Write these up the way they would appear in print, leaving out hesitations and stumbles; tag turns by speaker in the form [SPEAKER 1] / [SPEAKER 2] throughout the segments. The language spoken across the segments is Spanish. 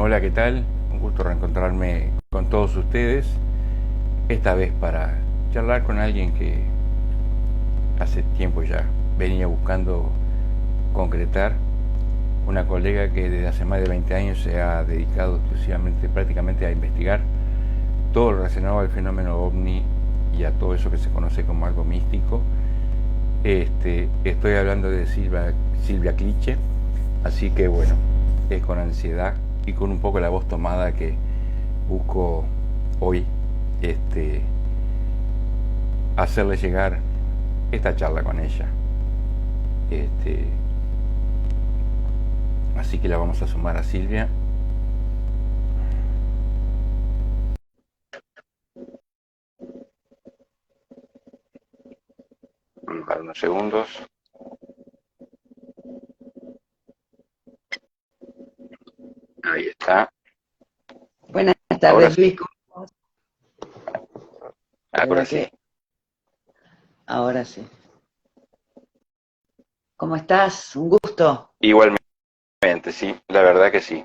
[SPEAKER 1] Hola, ¿qué tal? Un gusto reencontrarme con todos ustedes, esta vez para charlar con alguien que hace tiempo ya venía buscando concretar, una colega que desde hace más de 20 años se ha dedicado exclusivamente, prácticamente a investigar todo lo relacionado al fenómeno ovni y a todo eso que se conoce como algo místico. Estoy hablando de Silvia Cliche, así que bueno, es con ansiedad y con un poco la voz tomada que busco hoy hacerle llegar esta charla con ella. Así que la vamos a sumar a Silvia. Vamos a dar unos segundos. Ahí está.
[SPEAKER 2] Buenas
[SPEAKER 1] Ahora
[SPEAKER 2] tardes,
[SPEAKER 1] sí.
[SPEAKER 2] Luis.
[SPEAKER 1] Ahora sí.
[SPEAKER 2] Ahora sí. ¿Cómo estás? Un gusto.
[SPEAKER 1] Igualmente, sí, la verdad que sí.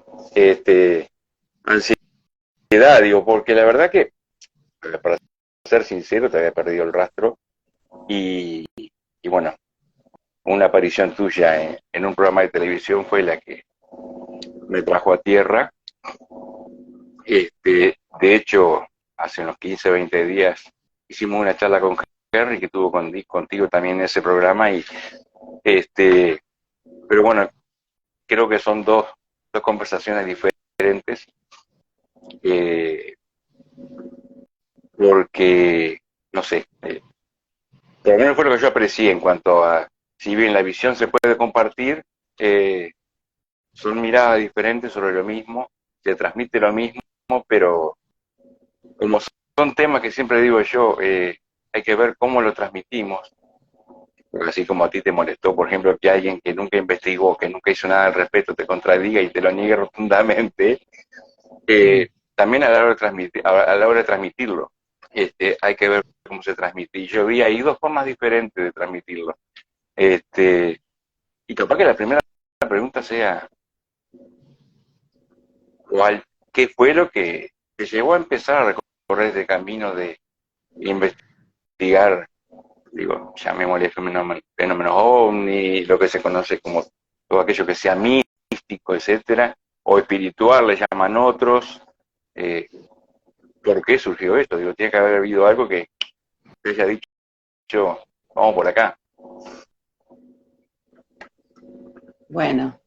[SPEAKER 1] Ansiedad, digo, porque la verdad que, para ser sincero, te había perdido el rastro y bueno, una aparición tuya en un programa de televisión fue la que me trajo a tierra. De hecho, hace unos 15 o 20 días hicimos una charla con Henry, que tuvo contigo también en ese programa, pero bueno, creo que son dos conversaciones diferentes, eh, porque, no sé, por lo menos fue lo que yo aprecié en cuanto a, si bien la visión se puede compartir, eh, son miradas diferentes sobre lo mismo, se transmite lo mismo, pero como son temas que siempre digo yo, hay que ver cómo lo transmitimos. Porque así como a ti te molestó, por ejemplo, que alguien que nunca investigó, que nunca hizo nada al respecto, te contradiga y te lo niegue rotundamente, también a la hora de transmitirlo, hay que ver cómo se transmite. Y yo vi ahí dos formas diferentes de transmitirlo. Y capaz que la primera pregunta sea, ¿qué fue lo que te llevó a empezar a recorrer este camino de investigar, digo, llamémosle fenómenos ovni, lo que se conoce como todo aquello que sea místico, etcétera, o espiritual, le llaman otros? ¿Por qué surgió esto? Digo, tiene que haber habido algo que te haya dicho, vamos por acá.
[SPEAKER 2] Bueno,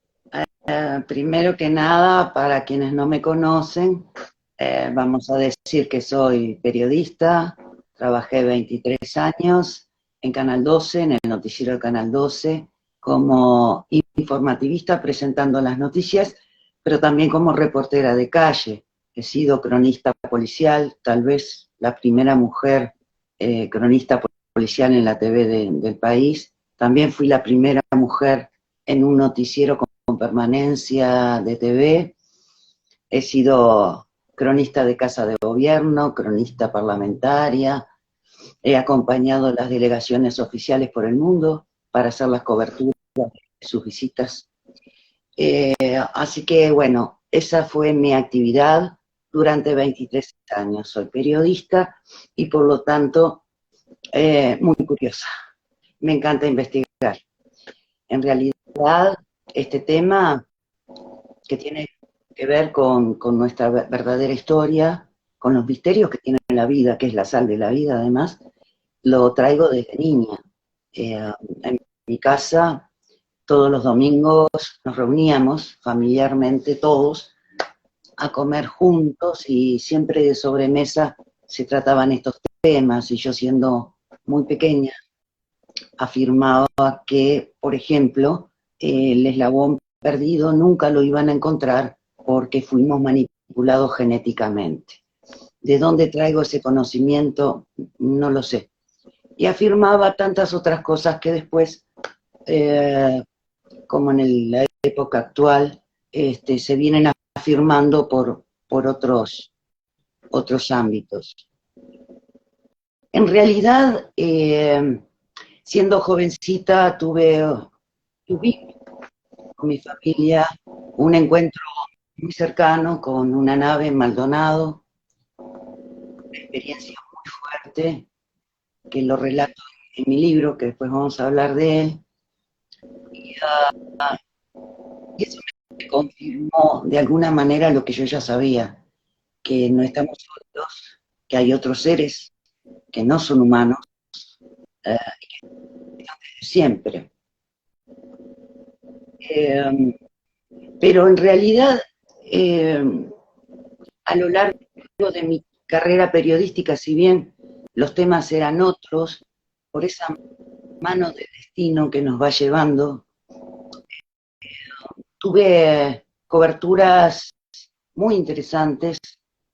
[SPEAKER 2] primero que nada, para quienes no me conocen, vamos a decir que soy periodista, trabajé 23 años en Canal 12, en el noticiero de Canal 12, como informativista presentando las noticias, pero también como reportera de calle. He sido cronista policial, tal vez la primera mujer cronista policial en la TV del país. También fui la primera mujer en un noticiero con permanencia de TV. He sido cronista de Casa de Gobierno, cronista parlamentaria, he acompañado las delegaciones oficiales por el mundo para hacer las coberturas de sus visitas. Así que bueno, esa fue mi actividad durante 23 años. Soy periodista y por lo tanto muy curiosa. Me encanta investigar. En realidad, este tema que tiene que ver con nuestra verdadera historia, con los misterios que tiene la vida, que es la sal de la vida además, lo traigo desde niña. En mi casa todos los domingos nos reuníamos familiarmente todos a comer juntos y siempre de sobremesa se trataban estos temas y yo siendo muy pequeña afirmaba que, por ejemplo, el eslabón perdido nunca lo iban a encontrar porque fuimos manipulados genéticamente. ¿De dónde traigo ese conocimiento? No lo sé. Y afirmaba tantas otras cosas que después, como en la época actual, se vienen afirmando por otros ámbitos. En realidad, siendo jovencita, tuve con mi familia un encuentro muy cercano con una nave en Maldonado, una experiencia muy fuerte, que lo relato en mi libro, que después vamos a hablar de él, y, y eso me confirmó de alguna manera lo que yo ya sabía, que no estamos solos, que hay otros seres que no son humanos, eh, siempre. Eh, pero en realidad, eh, a lo largo de mi carrera periodística, si bien los temas eran otros, por esa mano del destino que nos va llevando, tuve coberturas muy interesantes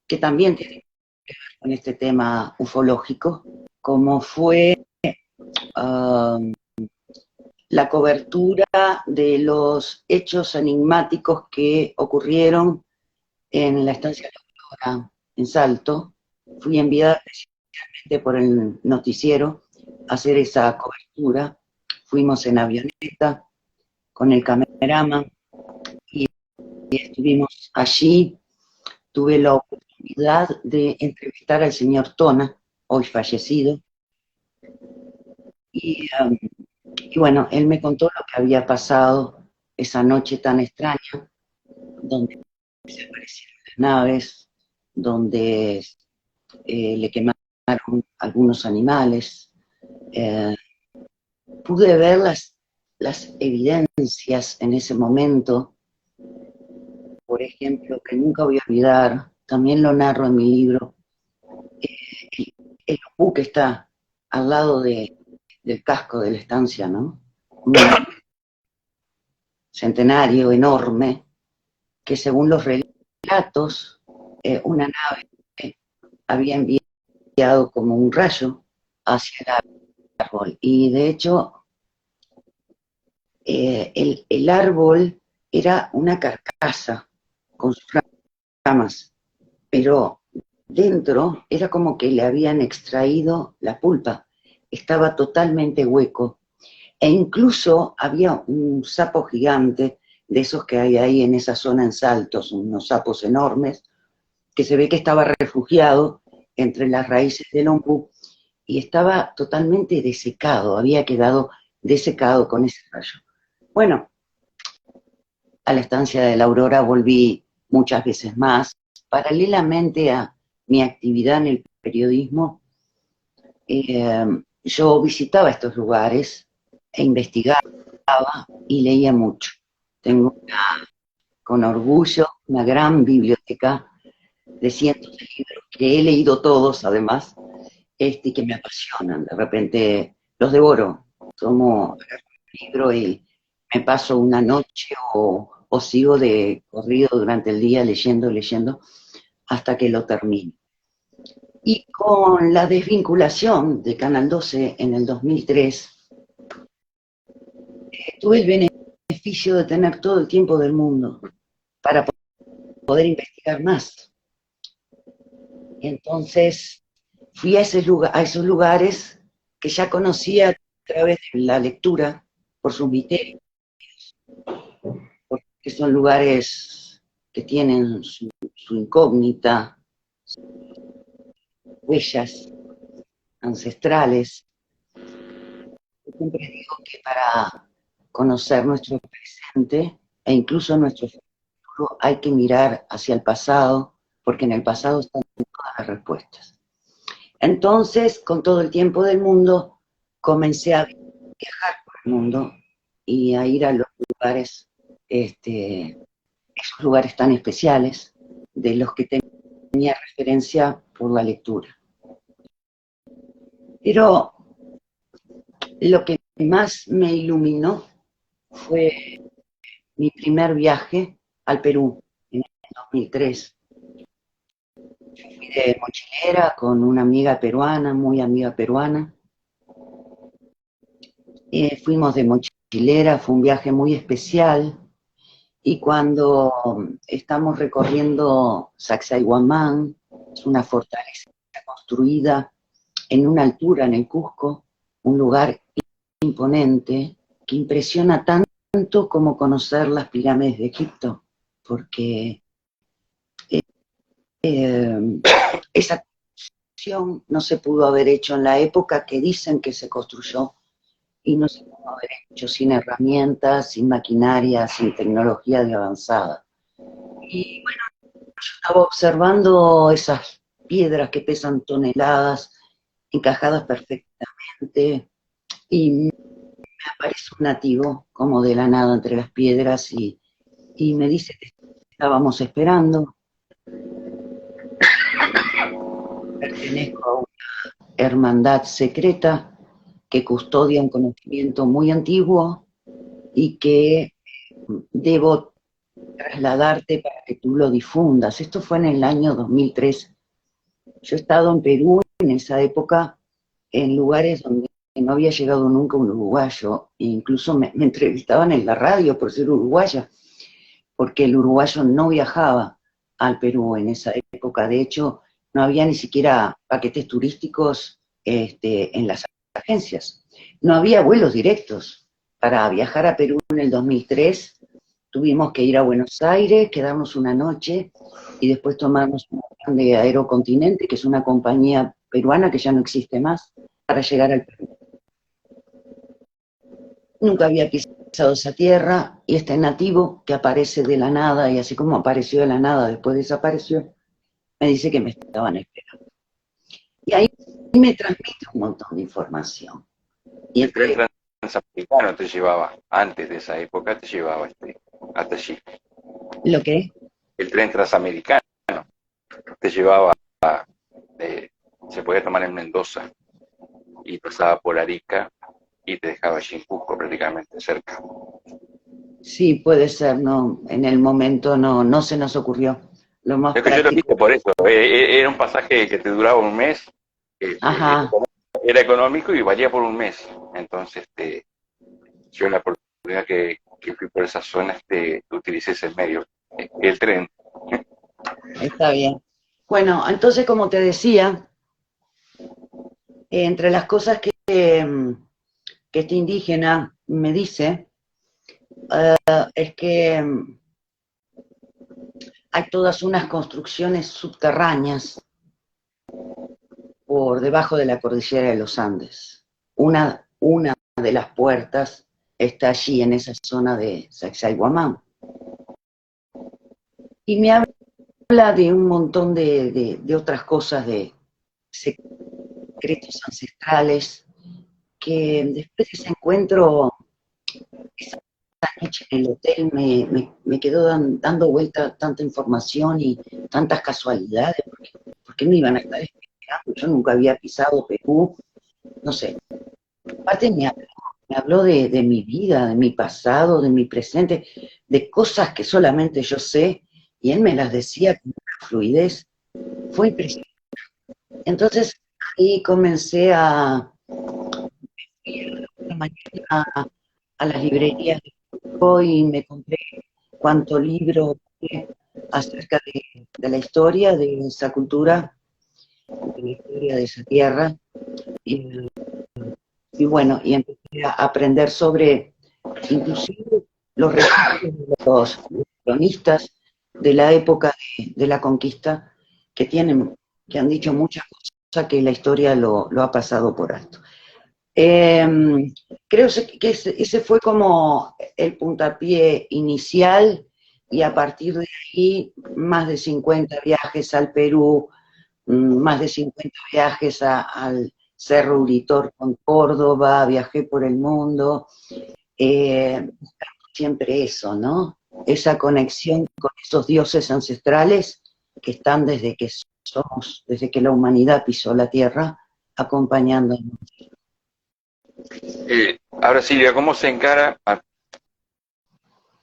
[SPEAKER 2] que también tienen que ver con este tema ufológico, como fue uh, la cobertura de los hechos enigmáticos que ocurrieron en la estancia Aurora, en Salto. Fui enviada especialmente por el noticiero a hacer esa cobertura. Fuimos en avioneta con el cameraman y estuvimos allí. Tuve la oportunidad de entrevistar al señor Tona, hoy fallecido, y, y bueno, él me contó lo que había pasado esa noche tan extraña, donde se aparecieron las naves, donde le quemaron algunos animales. Eh, Pude ver las evidencias en ese momento, por ejemplo, que nunca voy a olvidar, también lo narro en mi libro, el obús que está al lado del casco de la estancia, ¿no? Un centenario enorme, que según los relatos, una nave había enviado como un rayo hacia el árbol. Y de hecho, el árbol era una carcasa con sus ramas, pero dentro era como que le habían extraído la pulpa, estaba totalmente hueco, e incluso había un sapo gigante, de esos que hay ahí en esa zona en Saltos, unos sapos enormes, que se ve que estaba refugiado entre las raíces del ombú y estaba totalmente desecado, había quedado desecado con ese rayo. Bueno, a la estancia de la Aurora volví muchas veces más. Paralelamente a mi actividad en el periodismo, eh, yo visitaba estos lugares e investigaba y leía mucho. Tengo con orgullo una gran biblioteca de cientos de libros que he leído todos, además, que me apasionan. De repente los devoro. Tomo un libro y me paso una noche o sigo de corrido durante el día leyendo, hasta que lo termino. Y con la desvinculación de Canal 12 en el 2003, tuve el beneficio de tener todo el tiempo del mundo para poder investigar más. Entonces, fui a esos lugares que ya conocía a través de la lectura, por sus misterios, porque son lugares que tienen su incógnita, huellas ancestrales. Yo siempre digo que para conocer nuestro presente e incluso nuestro futuro hay que mirar hacia el pasado, porque en el pasado están todas las respuestas. Entonces, con todo el tiempo del mundo, comencé a viajar por el mundo y a ir a los lugares, esos lugares tan especiales, de los que tenía referencia por la lectura. Pero lo que más me iluminó fue mi primer viaje al Perú en el 2003. Fui de mochilera con una amiga peruana, muy amiga peruana. Fuimos de mochilera, fue un viaje muy especial. Y cuando estamos recorriendo Sacsayhuamán, es una fortaleza construida en una altura en el Cusco, un lugar imponente que impresiona tanto como conocer las pirámides de Egipto, porque esa construcción no se pudo haber hecho en la época que dicen que se construyó y no se pudo haber hecho sin herramientas, sin maquinaria, sin tecnología de avanzada. Y bueno, yo estaba observando esas piedras que pesan toneladas, encajadas perfectamente, y me aparece un nativo como de la nada entre las piedras y me dice que estábamos esperando. Pertenezco a una hermandad secreta que custodia un conocimiento muy antiguo y que debo trasladarte para que tú lo difundas. Esto fue en el año 2003. Yo he estado en Perú en esa época, en lugares donde no había llegado nunca un uruguayo, e incluso me entrevistaban en la radio por ser uruguaya, porque el uruguayo no viajaba al Perú en esa época. De hecho, no había ni siquiera paquetes turísticos en las agencias. No había vuelos directos. Para viajar a Perú en el 2003 tuvimos que ir a Buenos Aires, quedarnos una noche y después tomarnos un avión de Aerocontinente, que es una compañía peruana que ya no existe más, para llegar al Perú. Nunca había pisado esa tierra y este nativo que aparece de la nada y así como apareció de la nada, después desapareció, me dice que me estaban esperando. Y ahí me transmite un montón de información. Y
[SPEAKER 1] El tren transamericano te llevaba, antes de esa época, te llevaba hasta allí.
[SPEAKER 2] ¿Lo qué?
[SPEAKER 1] El tren transamericano te llevaba, se podía tomar en Mendoza y pasaba por Arica y te dejaba allí en Cusco prácticamente cerca.
[SPEAKER 2] Sí, puede ser, no, en el momento no se nos ocurrió. Lo más
[SPEAKER 1] Es que yo lo
[SPEAKER 2] práctico.
[SPEAKER 1] viste por eso, era un pasaje que te duraba un mes,
[SPEAKER 2] Ajá,
[SPEAKER 1] era económico y valía por un mes. Entonces, yo en la oportunidad que fui por esa zona, utilicé ese medio, el tren.
[SPEAKER 2] está bien. Bueno, entonces como te decía, entre las cosas que este indígena me dice, es que hay todas unas construcciones subterráneas por debajo de la cordillera de los Andes. Una de las puertas está allí en esa zona de Sacsayhuamán. Y me habla de un montón de otras cosas, de secretos ancestrales, que después de ese encuentro, esa noche en el hotel, me quedó dando vuelta tanta información y tantas casualidades, ¿por qué me iban a estar esperando? Yo nunca había pisado Perú, no sé. Aparte me habló de mi vida, de mi pasado, de mi presente, de cosas que solamente yo sé, y él me las decía con una fluidez. Fue impresionante. Entonces ahí comencé a ir a la mañana a las librerías y me compré cuánto libro acerca de la historia de esa cultura, de la historia de esa tierra. Y, y bueno, y empecé a aprender sobre inclusive los registros de los cronistas de la época de la conquista que han dicho muchas cosas que la historia lo ha pasado por alto. Eh, Creo que ese fue como el puntapié inicial y a partir de ahí más de 50 viajes al Perú, más de 50 viajes al Cerro Uritorco con Córdoba, viajé por el mundo, eh, siempre eso, ¿no? Esa conexión con esos dioses ancestrales que están desde que la humanidad pisó la tierra, acompañándonos.
[SPEAKER 1] Ahora Silvia, ¿cómo se encara?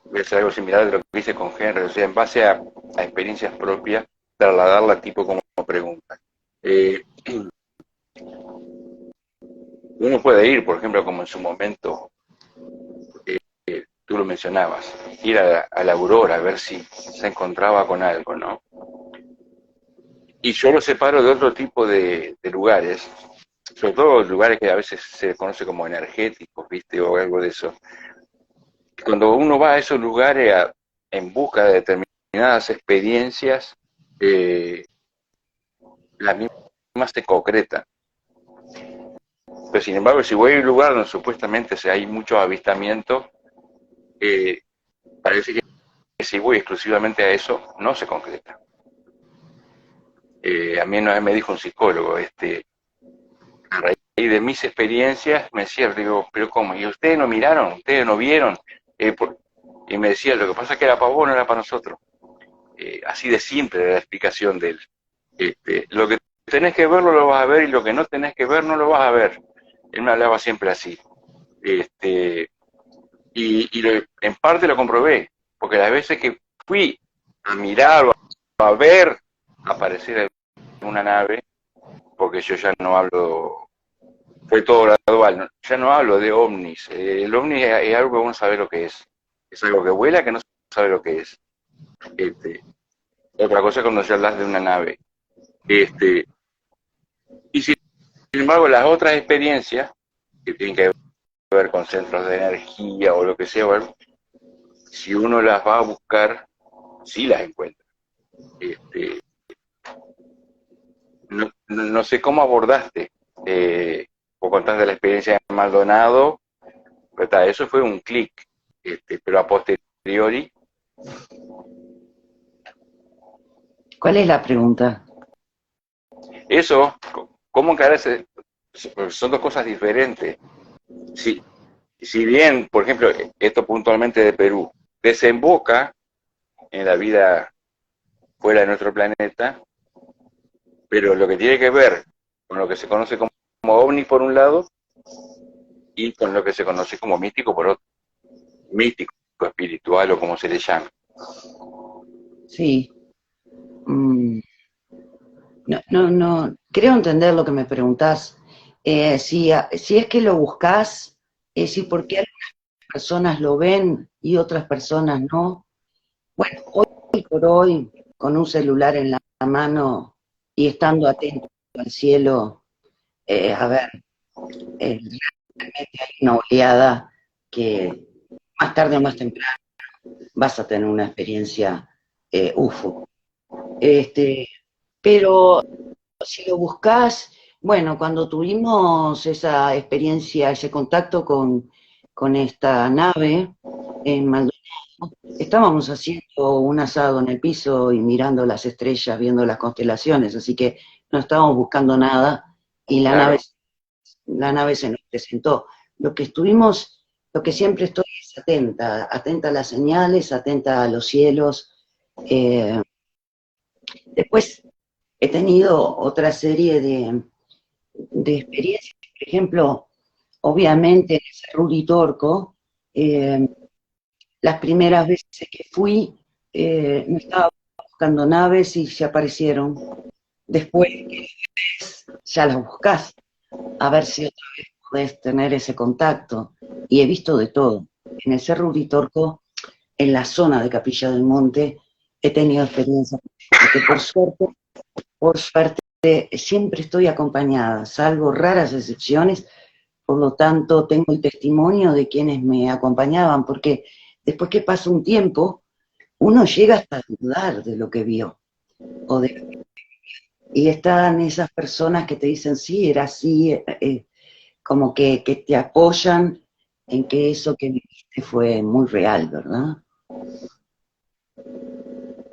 [SPEAKER 1] Voy a hacer algo similar de lo que hice con Henry, o sea, en base a experiencias propias, trasladarla tipo como pregunta. Eh, Uno puede ir, por ejemplo, como en su momento, tú lo mencionabas, ir a la aurora, a ver si se encontraba con algo, ¿no? Y yo lo separo de otro tipo de lugares, sobre todo lugares que a veces se conoce como energéticos, ¿viste? O algo de eso. Cuando uno va a esos lugares en busca de determinadas experiencias, eh, las mismas se concretan. Pero sin embargo, si voy a un lugar donde supuestamente hay muchos avistamientos, eh, parece que si voy exclusivamente a eso, no se concreta. A mí una vez me dijo un psicólogo, a raíz de mis experiencias, me decía, digo, pero ¿cómo? ¿Y ustedes no miraron? ¿Ustedes no vieron? Y me decía, lo que pasa es que era para vos, no era para nosotros. Así de simple era la explicación de él. Lo que tenés que ver lo vas a ver y lo que no tenés que ver no lo vas a ver. Él me hablaba siempre así. Este, en parte lo comprobé, porque las veces que fui a mirar o a ver aparecer una nave, porque yo ya no hablo, fue todo gradual, ya no hablo de ovnis. El ovni es algo que uno sabe lo que es algo que vuela que no sabe lo que es. Este, Otra cosa es cuando ya hablas de una nave. Y sin embargo, las otras experiencias que tienen que ver con centros de energía o lo que sea, bueno, si uno las va a buscar, sí las encuentra. Este, no sé cómo abordaste, o contaste la experiencia de Maldonado, pero eso fue un clic, pero a posteriori,
[SPEAKER 2] ¿Cuál es la pregunta?
[SPEAKER 1] eso, ¿cómo encararse? Son dos cosas diferentes. Si, si bien, por ejemplo, esto puntualmente de Perú, desemboca en la vida fuera de nuestro planeta, pero lo que tiene que ver con lo que se conoce como ovni por un lado y con lo que se conoce como místico por otro, místico, espiritual o como se le llame.
[SPEAKER 2] Sí. Mm, no, creo entender lo que me preguntás. Si es que lo buscás, es decir, ¿por qué algunas personas lo ven y otras personas no? Bueno, hoy por hoy, con un celular en la mano y estando atento al cielo, a ver, realmente hay una oleada que más tarde o más temprano vas a tener una experiencia UFO. Este, pero si lo buscas, bueno, cuando tuvimos esa experiencia, ese contacto con esta nave en Maldonado, estábamos haciendo un asado en el piso y mirando las estrellas, viendo las constelaciones, así que no estábamos buscando nada y
[SPEAKER 1] Claro,
[SPEAKER 2] la nave se nos presentó. Lo que siempre estoy es atenta, atenta a las señales, atenta a los cielos. Eh, Después he tenido otra serie de experiencias, por ejemplo, obviamente en el Cerro Uritorco, eh, las primeras veces que fui, no estaba buscando naves y se aparecieron. Después ya las buscás, a ver si otra vez podés tener ese contacto. Y he visto de todo. En el Cerro Uritorco, en la zona de Capilla del Monte, he tenido experiencias, porque por suerte, siempre estoy acompañada, salvo raras excepciones, por lo tanto tengo el testimonio de quienes me acompañaban, porque después que pasa un tiempo, uno llega hasta a dudar de lo que vio, o de, y están esas personas que te dicen, sí, era así, como que te apoyan en que eso que viviste fue muy real, ¿verdad?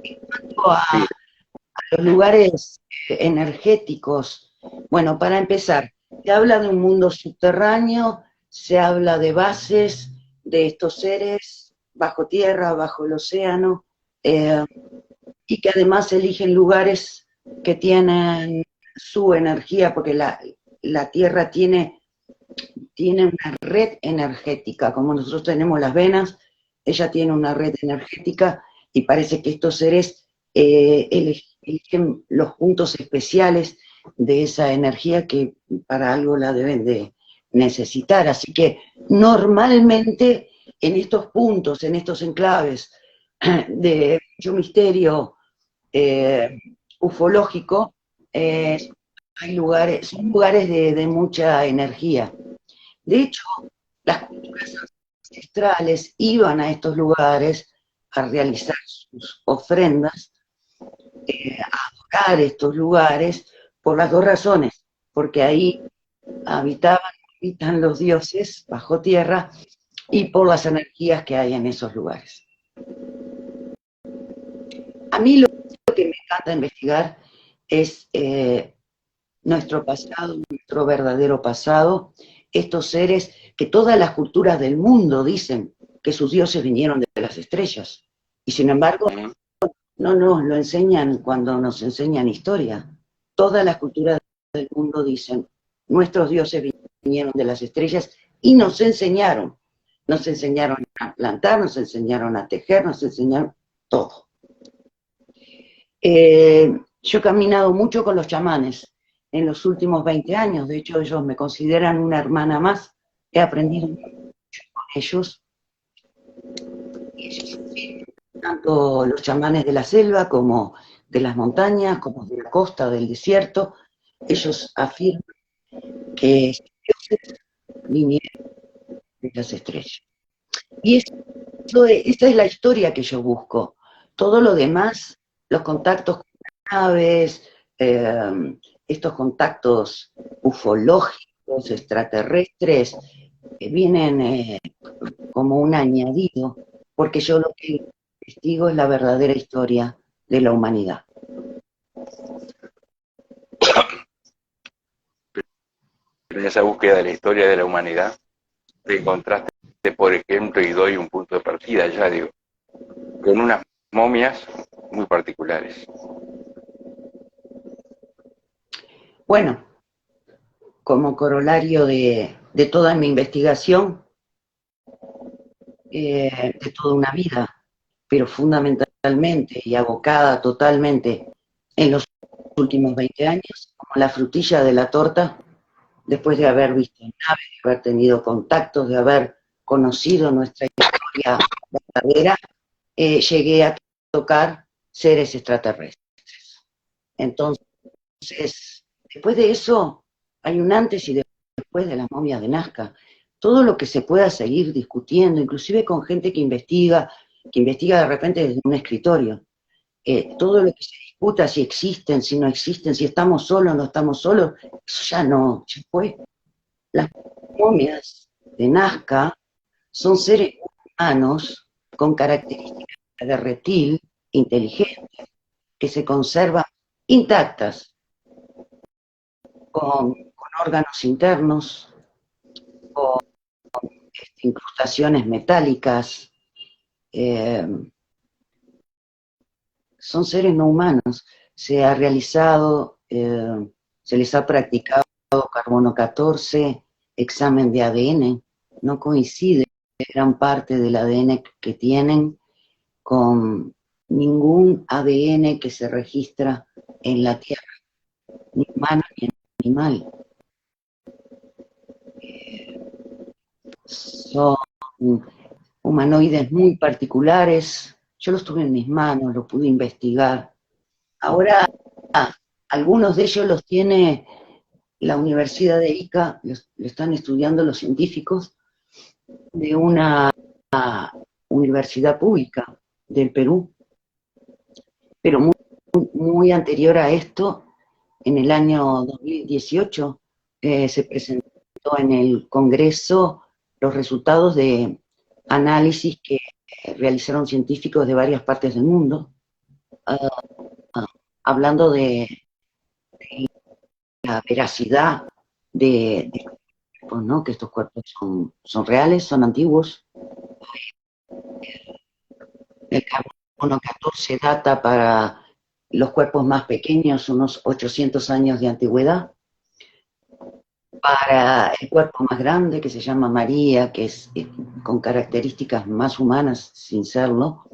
[SPEAKER 1] sí,
[SPEAKER 2] A los lugares energéticos, bueno, para empezar, se habla de un mundo subterráneo, se habla de bases de estos seres bajo tierra, bajo el océano, eh, y que además eligen lugares que tienen su energía, porque la tierra tiene una red energética, como nosotros tenemos las venas, ella tiene una red energética y parece que estos seres eligen los puntos especiales de esa energía que para algo la deben de necesitar. Así que normalmente en estos puntos, en estos enclaves de mucho misterio ufológico, hay lugares, son lugares de mucha energía. De hecho, las culturas ancestrales iban a estos lugares a realizar sus ofrendas adorar estos lugares por las dos razones, porque ahí habitan los dioses bajo tierra y por las energías que hay en esos lugares. A mí lo que me encanta investigar es nuestro pasado, nuestro verdadero pasado, estos seres que todas las culturas del mundo dicen que sus dioses vinieron de las estrellas. Y sin embargo, no nos lo enseñan cuando nos enseñan historia. Todas las culturas del mundo dicen, nuestros dioses vinieron de las estrellas y nos enseñaron. Nos enseñaron a plantar, nos enseñaron a tejer, nos enseñaron todo. Yo he caminado mucho con los chamanes en los últimos 20 años, de hecho ellos me consideran una hermana más, he aprendido mucho con ellos, y ellos, tanto los chamanes de la selva como de las montañas, como de la costa, del desierto, ellos afirman que dioses vinieron de las estrellas. Y esta es la historia que yo busco. Todo lo demás, los contactos con naves, estos contactos ufológicos, extraterrestres, vienen como un añadido, porque yo lo que investigo es la verdadera historia de la humanidad.
[SPEAKER 1] En esa búsqueda de la historia de la humanidad, te encontraste, por ejemplo, y doy un punto de partida ya, digo, con unas momias muy particulares.
[SPEAKER 2] Bueno, como corolario de toda mi investigación, de toda una vida, pero fundamentalmente y abocada totalmente en los últimos 20 años, como la frutilla de la torta, después de haber visto naves, de haber tenido contactos, de haber conocido nuestra historia verdadera, llegué a tocar seres extraterrestres. Entonces, después de eso, hay un antes y después de las momias de Nazca. Todo lo que se pueda seguir discutiendo, inclusive con gente que investiga de repente desde un escritorio. Todo lo que se discuta, si existen, si no existen, si estamos solos, no estamos solos, eso ya no, ya fue. Las momias de Nazca son seres humanos con características de reptil, inteligentes, que se conservan intactas, con órganos internos, con incrustaciones metálicas, son seres no humanos. Se ha realizado, se les ha practicado carbono 14, examen de ADN, no coincide gran parte del ADN que tienen con ningún ADN que se registra en la Tierra, ni humano ni animal. Son humanoides muy particulares, yo los tuve en mis manos, los pude investigar. Ahora, algunos de ellos los tiene la Universidad de Ica, lo están estudiando los científicos de una universidad pública del Perú, pero muy anterior a esto, en el año 2018, se presentó en el Congreso los resultados de análisis que realizaron científicos de varias partes del mundo, hablando de la veracidad de cuerpos, ¿no? Que estos cuerpos son reales, son antiguos. El carbono 14 data para los cuerpos más pequeños unos 800 años de antigüedad. Para el cuerpo más grande, que se llama María, que es con características más humanas, sin serlo,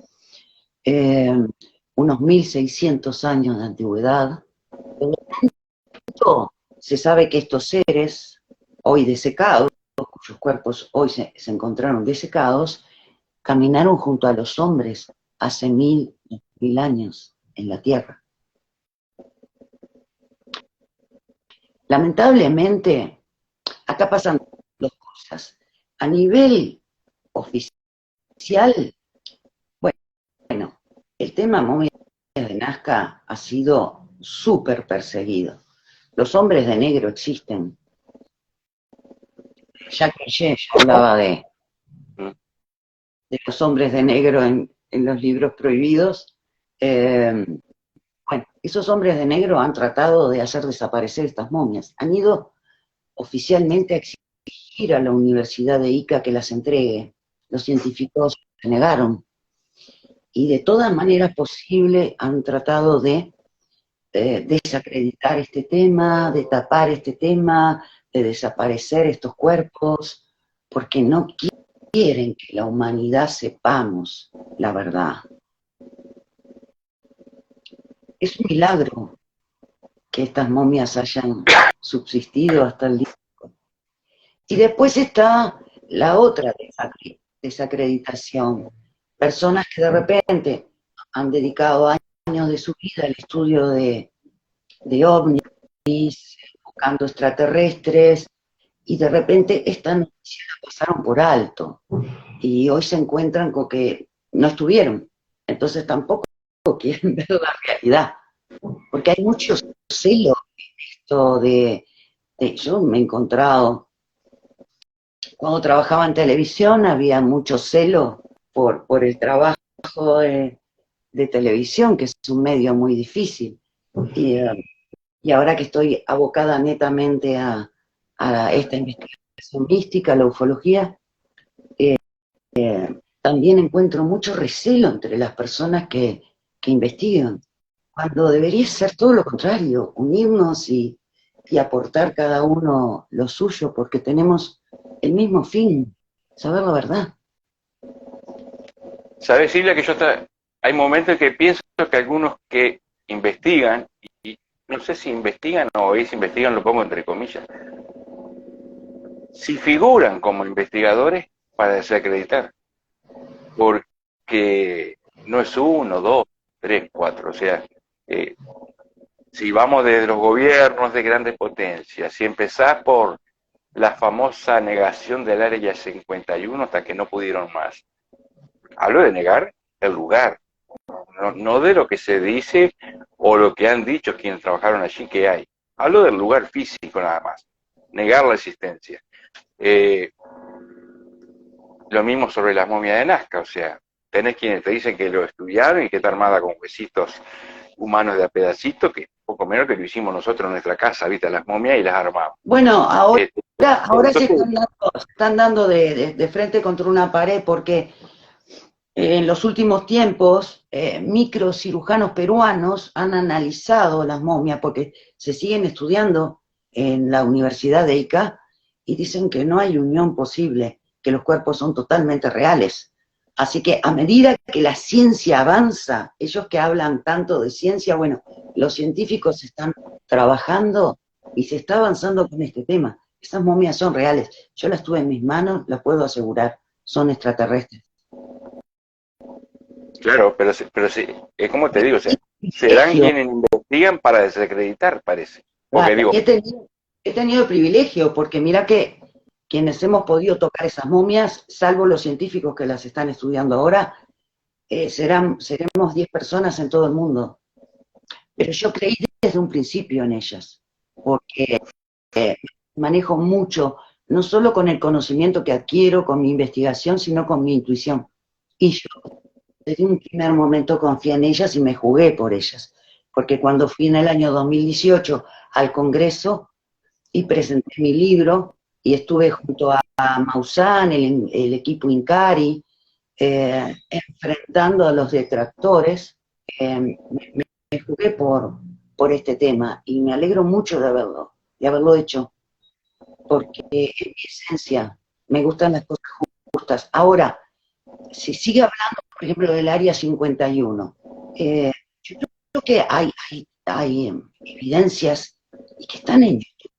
[SPEAKER 2] unos 1600 años de antigüedad. Por lo tanto, se sabe que estos seres, hoy desecados, cuyos cuerpos hoy se encontraron desecados, caminaron junto a los hombres hace 1000 años en la Tierra. Lamentablemente, acá pasan dos cosas. A nivel oficial, bueno, el tema momias de Nazca Nazca ha sido súper perseguido. Los hombres de negro existen. Jacques Piaget ya hablaba de los hombres de negro en los libros prohibidos. Bueno, esos hombres de negro han tratado de hacer desaparecer estas momias. Han ido oficialmente a exigir a la Universidad de Ica que las entregue. Los científicos se negaron. Y de todas maneras posibles han tratado de desacreditar este tema, de tapar este tema, de desaparecer estos cuerpos, porque no quieren que la humanidad sepamos la verdad. Es un milagro que estas momias hayan subsistido hasta el día. Y después está la otra desacreditación. Personas que de repente han dedicado años de su vida al estudio de ovnis, buscando extraterrestres, y de repente esta noticia la pasaron por alto. Y hoy se encuentran con que no estuvieron. Entonces tampoco quieren ver la realidad. Porque hay mucho celo en esto yo me he encontrado, cuando trabajaba en televisión había mucho celo por el trabajo de televisión, que es un medio muy difícil. Y ahora que estoy abocada netamente a esta investigación mística, la ufología, también encuentro mucho recelo entre las personas que investigan, cuando debería ser todo lo contrario, unirnos y aportar cada uno lo suyo, porque tenemos el mismo fin, saber la verdad.
[SPEAKER 1] ¿Sabes, Silvia, que hay momentos en que pienso que algunos que investigan, y no sé si investigan o es investigan, lo pongo entre comillas, si figuran como investigadores para desacreditar, porque no es uno, dos, tres, cuatro, o sea, si vamos desde los gobiernos de grandes potencias, si empezás por la famosa negación del Área 51 hasta que no pudieron más. Hablo de negar el lugar, no de lo que se dice o lo que han dicho quienes trabajaron allí que hay. Hablo del lugar físico nada más, negar la existencia. Lo mismo sobre las momias de Nazca, o sea, tenés quienes te dicen que lo estudiaron y que está armada con huesitos humanos de a pedacitos, que poco menos que lo hicimos nosotros en nuestra casa, viste, las momias y las armamos.
[SPEAKER 2] Bueno, ahora se están dando de frente contra una pared, porque en los últimos tiempos microcirujanos peruanos han analizado las momias, porque se siguen estudiando en la Universidad de Ica, y dicen que no hay unión posible, que los cuerpos son totalmente reales. Así que a medida que la ciencia avanza, ellos que hablan tanto de ciencia, bueno, los científicos están trabajando y se está avanzando con este tema. Esas momias son reales. Yo las tuve en mis manos, las puedo asegurar, son extraterrestres.
[SPEAKER 1] Claro, pero sí, es como te digo, o sea, serán quienes investigan para desacreditar, parece. Porque
[SPEAKER 2] claro, he tenido el privilegio, porque mira que quienes hemos podido tocar esas momias, salvo los científicos que las están estudiando ahora, seremos 10 personas en todo el mundo. Pero yo creí desde un principio en ellas, porque manejo mucho, no solo con el conocimiento que adquiero, con mi investigación, sino con mi intuición. Y yo desde un primer momento confié en ellas y me jugué por ellas. Porque cuando fui en el año 2018 al Congreso y presenté mi libro, y estuve junto a Maussan, el equipo Incari, enfrentando a los detractores, me jugué por este tema, y me alegro mucho de haberlo hecho, porque en mi esencia me gustan las cosas justas. Ahora, si sigue hablando, por ejemplo, del Área 51, yo creo que hay evidencias y que están en YouTube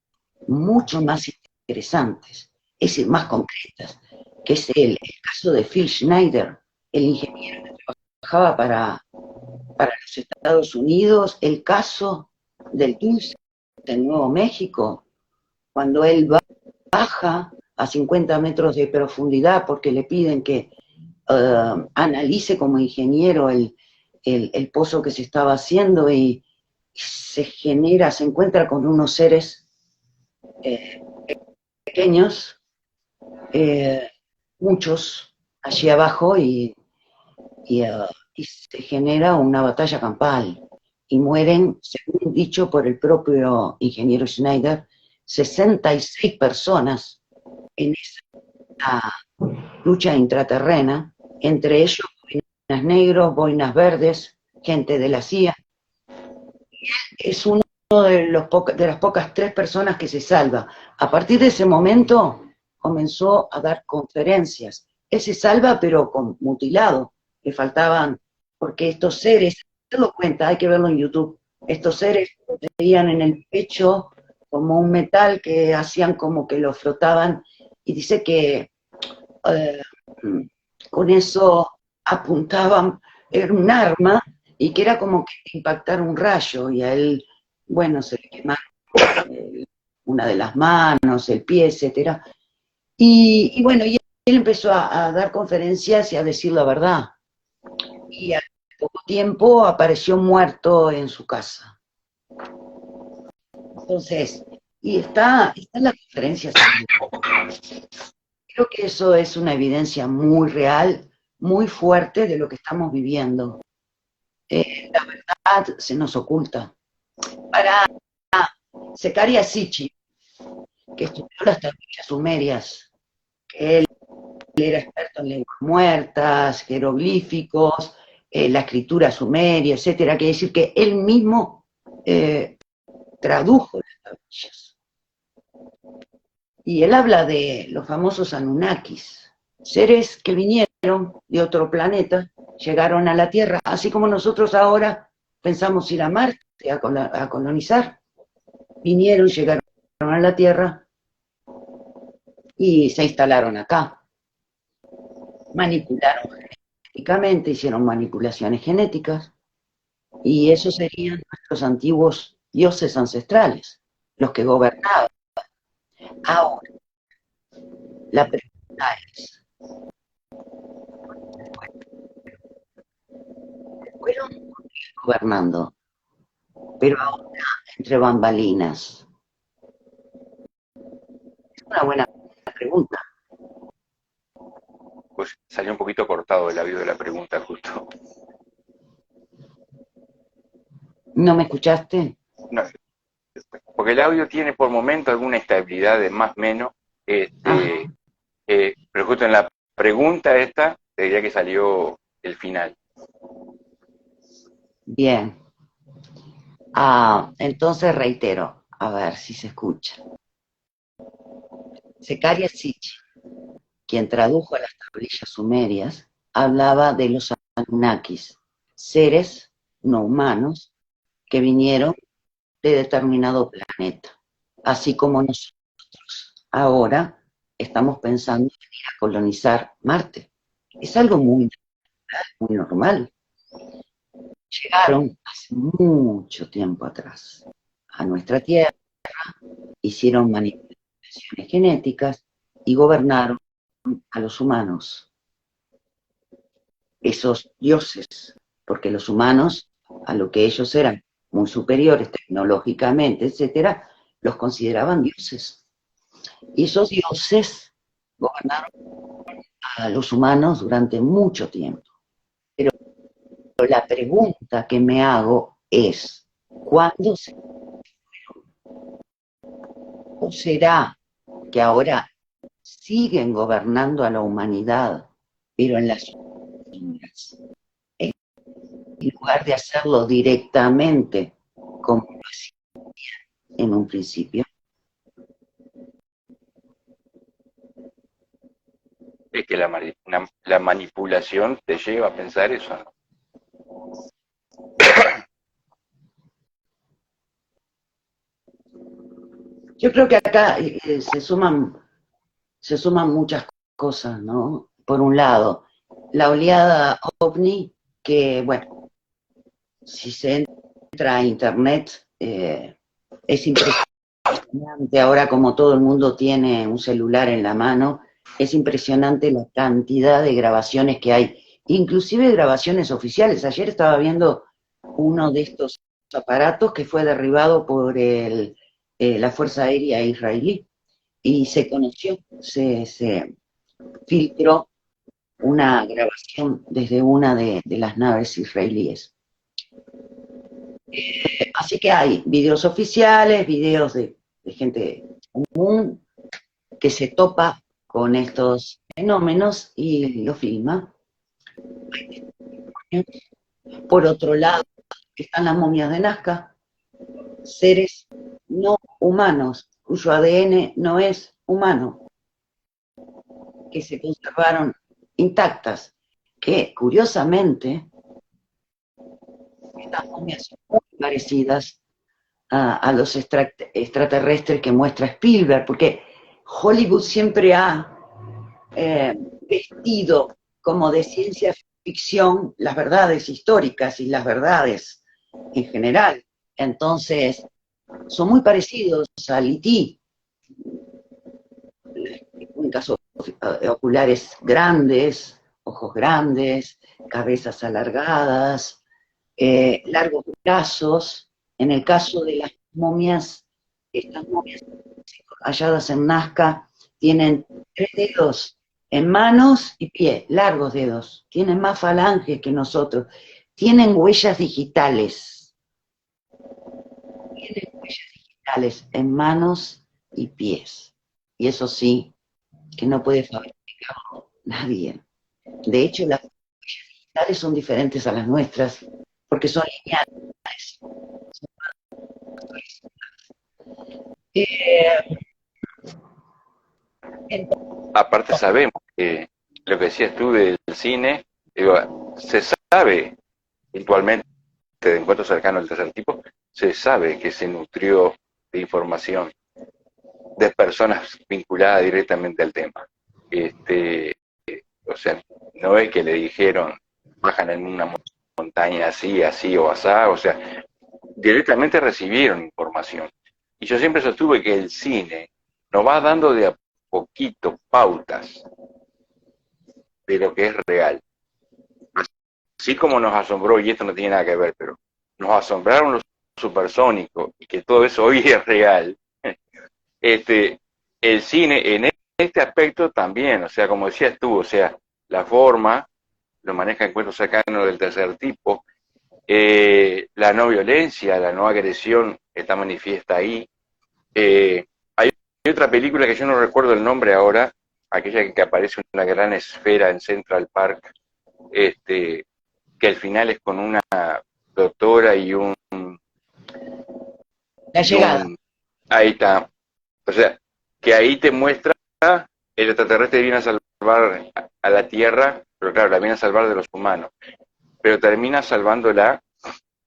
[SPEAKER 2] mucho más interesantes, es decir, más concretas, que es el caso de Phil Schneider, el ingeniero que trabajaba para los Estados Unidos, el caso del Dulce en Nuevo México, cuando él baja a 50 metros de profundidad porque le piden que analice como ingeniero el pozo que se estaba haciendo y se encuentra con unos seres eh, pequeños, muchos allí abajo y, uh, y se genera una batalla campal y mueren, según dicho por el propio ingeniero Schneider, 66 personas en esa lucha intraterrena, entre ellos boinas negros, boinas verdes, gente de la CIA. Es uno de las pocas 3 personas que se salva. A partir de ese momento comenzó a dar conferencias. Él se salva pero con mutilado, le faltaban, porque estos seres, se lo cuenta, hay que verlo en YouTube, estos seres tenían en el pecho como un metal que hacían como que lo flotaban y dice que eh, con eso apuntaban, era un arma y que era como que impactar un rayo y a él, bueno, se le quemaron una de las manos, el pie, etcétera. Y bueno, y él empezó a dar conferencias y a decir la verdad. Y al poco tiempo apareció muerto en su casa. Entonces, y está en las conferencias. Creo que eso es una evidencia muy real, muy fuerte de lo que estamos viviendo. La verdad se nos oculta. Para Zecaria Sitchin, que estudió las tablillas sumerias, que él era experto en lenguas muertas, jeroglíficos, la escritura sumeria, etcétera, quiere decir que él mismo tradujo las tablillas. Y él habla de los famosos Anunnakis, seres que vinieron de otro planeta, llegaron a la Tierra, así como nosotros ahora pensamos ir a Marte a colonizar. Vinieron, llegaron a la Tierra y se instalaron acá. Manipularon genéticamente, hicieron manipulaciones genéticas, y esos serían nuestros antiguos dioses ancestrales, los que gobernaban. Ahora, la pregunta es, fueron gobernando, pero ahora entre bambalinas. Es una buena pregunta.
[SPEAKER 1] Pues salió un poquito cortado el audio de la pregunta justo.
[SPEAKER 2] ¿No me escuchaste?
[SPEAKER 1] No, porque el audio tiene por momento alguna estabilidad de más o menos, pero justo en la pregunta esta, te diría que salió el final.
[SPEAKER 2] Bien. Entonces reitero, a ver si se escucha. Zecaria Sitchin, quien tradujo a las tablillas sumerias, hablaba de los Anunnakis, seres no humanos que vinieron de determinado planeta, así como nosotros ahora estamos pensando en ir a colonizar Marte. Es algo muy normal. Llegaron hace mucho tiempo atrás a nuestra Tierra, hicieron manipulaciones genéticas y gobernaron a los humanos, esos dioses, porque los humanos, a lo que ellos eran muy superiores tecnológicamente, etcétera, los consideraban dioses. Y esos dioses gobernaron a los humanos durante mucho tiempo. Pero la pregunta que me hago es, ¿cuándo se fueron? ¿O será que ahora siguen gobernando a la humanidad, pero en las sombras, en lugar de hacerlo directamente como lo hacían en un principio?
[SPEAKER 1] Es que la manipulación te lleva a pensar eso, ¿no?
[SPEAKER 2] Yo creo que acá se suman muchas cosas, ¿no? Por un lado, la oleada OVNI, que, bueno, si se entra a internet, es impresionante. Ahora, como todo el mundo tiene un celular en la mano, es impresionante la cantidad de grabaciones que hay inclusive grabaciones oficiales. Ayer estaba viendo uno de estos aparatos que fue derribado por la Fuerza Aérea Israelí y se conoció, se filtró una grabación desde una de las naves israelíes. Así que hay videos oficiales, videos de gente común que se topa con estos fenómenos y lo filma. Por otro lado, están las momias de Nazca, seres no humanos, cuyo ADN no es humano, que se conservaron intactas, que curiosamente estas momias son muy parecidas a los extraterrestres que muestra Spielberg, porque Hollywood siempre ha vestido como de ciencia ficción las verdades históricas y las verdades en general. Entonces, son muy parecidos a E.T., en caso oculares grandes, ojos grandes, cabezas alargadas, largos brazos. En el caso de las momias, estas momias halladas en Nazca tienen 3 dedos en manos y pie, largos dedos, tienen más falanges que nosotros, tienen huellas digitales, en manos y pies, y eso sí, que no puede fabricarlo nadie. De hecho, las huellas digitales son diferentes a las nuestras, porque son lineales.
[SPEAKER 1] Aparte sabemos que lo que decías tú del cine, digo, se sabe virtualmente de encuentros cercanos del tercer tipo, se sabe que se nutrió de información de personas vinculadas directamente al tema. O sea, no es que le dijeron, bajan en una montaña así, así o asá, o sea, directamente recibieron información. Y yo siempre sostuve que el cine nos va dando de a poquito pautas de lo que es real. Así como nos asombró, y esto no tiene nada que ver, pero nos asombraron los supersónicos y que todo eso hoy es real, el cine en este aspecto también, o sea, como decías tú, o sea, la forma, lo maneja encuentros cercanos del tercer tipo, la no violencia, la no agresión está manifiesta ahí. Hay otra película que yo no recuerdo el nombre ahora, aquella que aparece una gran esfera en Central Park, que al final es con una doctora
[SPEAKER 2] La llegada.
[SPEAKER 1] ahí está, o sea, que ahí te muestra el extraterrestre viene a salvar a la Tierra, pero claro, la viene a salvar de los humanos, pero termina salvándola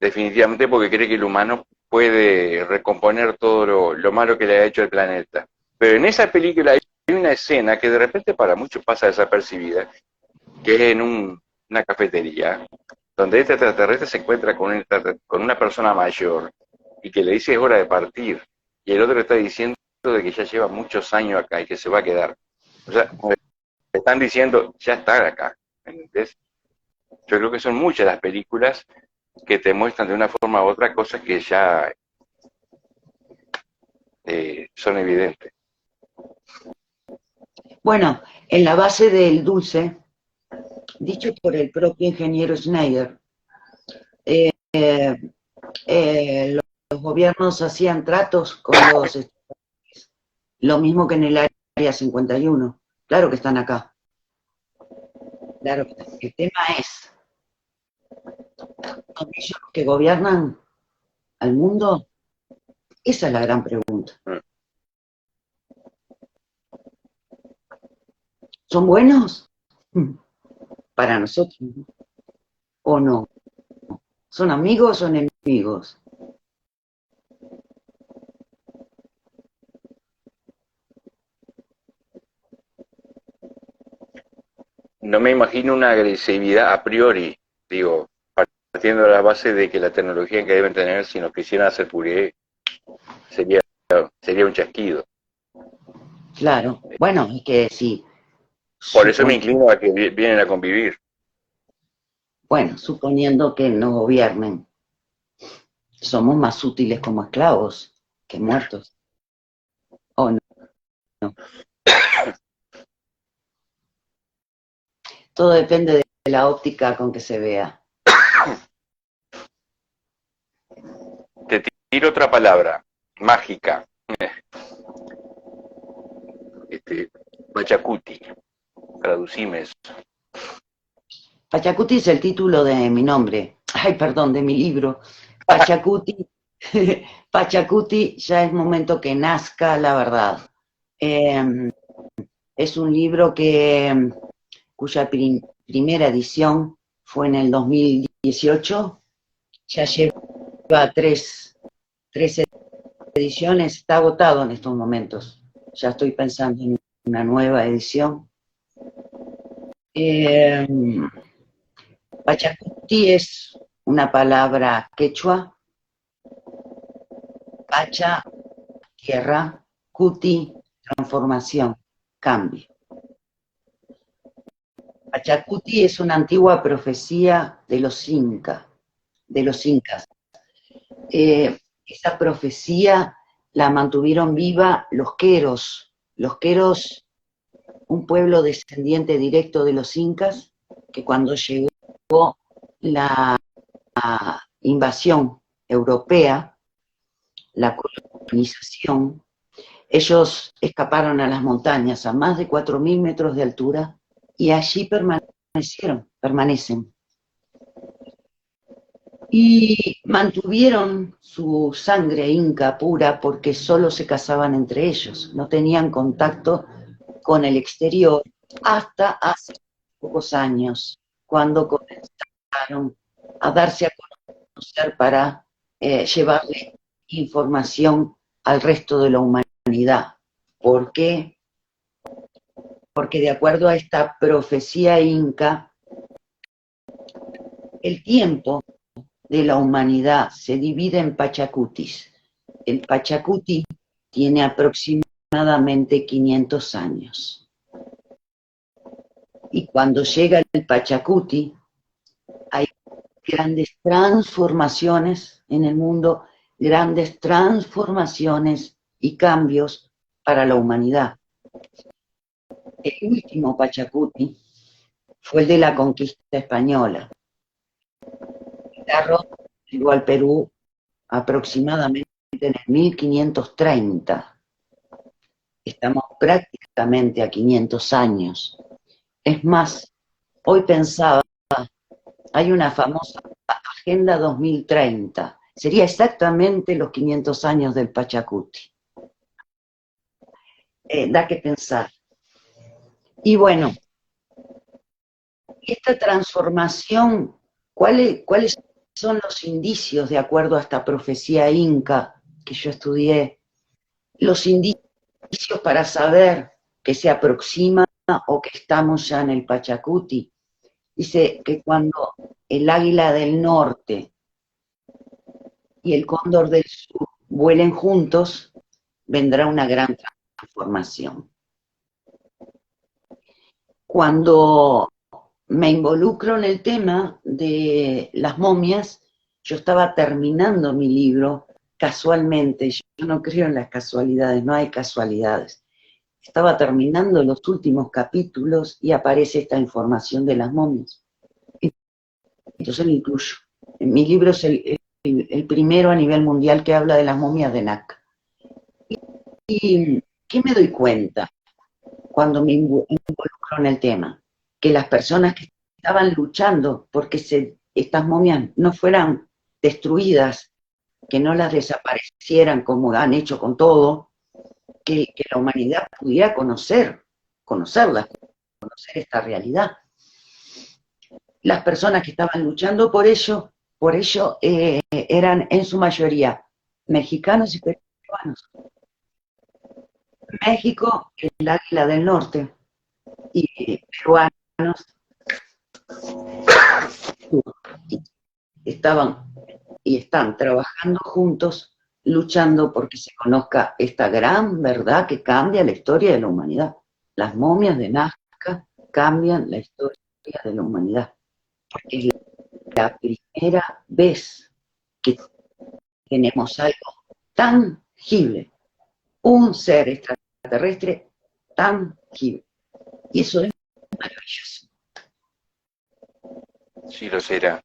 [SPEAKER 1] definitivamente porque cree que el humano puede recomponer todo lo malo que le ha hecho el planeta. Pero en esa película hay una escena que de repente para muchos pasa desapercibida, que es en una cafetería, donde este extraterrestre se encuentra con una persona mayor y que le dice es hora de partir, y el otro le está diciendo de que ya lleva muchos años acá y que se va a quedar. O sea, le están diciendo, ya está acá, ¿entendés? Yo creo que son muchas las películas que te muestran de una forma u otra cosas que ya son evidentes.
[SPEAKER 2] Bueno, en la base del dulce, dicho por el propio ingeniero Schneider, eh, los gobiernos hacían tratos con los estudiantes, lo mismo que en el área 51. Claro que están acá. Claro que están. El tema es, ¿son ellos los que gobiernan al mundo? Esa es la gran pregunta. ¿Son buenos? Para nosotros, ¿no? ¿O no? ¿Son amigos o enemigos?
[SPEAKER 1] No me imagino una agresividad a priori, digo, partiendo de la base de que la tecnología que deben tener, si nos quisieran hacer puré, sería, sería un chasquido.
[SPEAKER 2] Claro. Bueno, es que sí.
[SPEAKER 1] Por eso me inclino a que vienen a convivir.
[SPEAKER 2] Bueno, suponiendo que no gobiernen, somos más útiles como esclavos que muertos. ¿O no? No. Todo depende de la óptica con que se vea.
[SPEAKER 1] Te tiro otra palabra, mágica. Pachacuti. Traducime eso.
[SPEAKER 2] Pachacuti es el título de mi nombre. Ay, perdón, de mi libro. Pachacuti. Pachacuti, ya es momento que nazca la verdad. Es un libro cuya primera edición fue en el 2018. Ya lleva tres ediciones, está agotado en estos momentos. Ya estoy pensando en una nueva edición. Pachacuti es una palabra quechua. Pacha, tierra; cuti, transformación, cambio. Pachacuti es una antigua profecía de los incas. Esa profecía la mantuvieron viva los queros. Los queros, un pueblo descendiente directo de los incas, que cuando llegó la invasión europea, la colonización, ellos escaparon a las montañas a más de 4.000 metros de altura y allí permanecen. Y mantuvieron su sangre inca pura porque solo se casaban entre ellos, no tenían contacto con el exterior hasta hace pocos años, cuando comenzaron a darse a conocer para llevarle información al resto de la humanidad. ¿Por qué? Porque de acuerdo a esta profecía inca, el tiempo de la humanidad se divide en pachacutis. El pachacuti tiene aproximadamente 500 años. Y cuando llega el pachacuti, hay grandes transformaciones en el mundo, grandes transformaciones y cambios para la humanidad. El último Pachacuti fue el de la conquista española. Pizarro llegó al Perú aproximadamente en el 1530. Estamos prácticamente a 500 años. Es más, hoy pensaba, hay una famosa Agenda 2030. Sería exactamente los 500 años del Pachacuti. Da que pensar. Y bueno, esta transformación, ¿cuáles son los indicios de acuerdo a esta profecía inca que yo estudié? Los indicios para saber que se aproxima o que estamos ya en el Pachacuti. Dice que cuando el águila del norte y el cóndor del sur vuelen juntos, vendrá una gran transformación. Cuando me involucro en el tema de las momias, yo estaba terminando mi libro casualmente. Yo no creo en las casualidades, no hay casualidades. Estaba terminando los últimos capítulos y aparece esta información de las momias. Entonces lo incluyo. En mi libro es el primero a nivel mundial que habla de las momias de Nac. ¿Y qué me doy cuenta cuando me involucro en el tema? Que las personas que estaban luchando porque estas momias no fueran destruidas, que no las desaparecieran como han hecho con todo, que la humanidad pudiera conocerlas, conocer esta realidad. Las personas que estaban luchando por ello eran en su mayoría mexicanos y peruanos. México, el águila del norte, y peruanos estaban y están trabajando juntos, luchando porque se conozca esta gran verdad que cambia la historia de la humanidad. Las momias de Nazca cambian la historia de la humanidad. Es la primera vez que tenemos algo tangible, un ser extraterrestre tangible. Y eso es maravilloso.
[SPEAKER 1] Sí, lo será.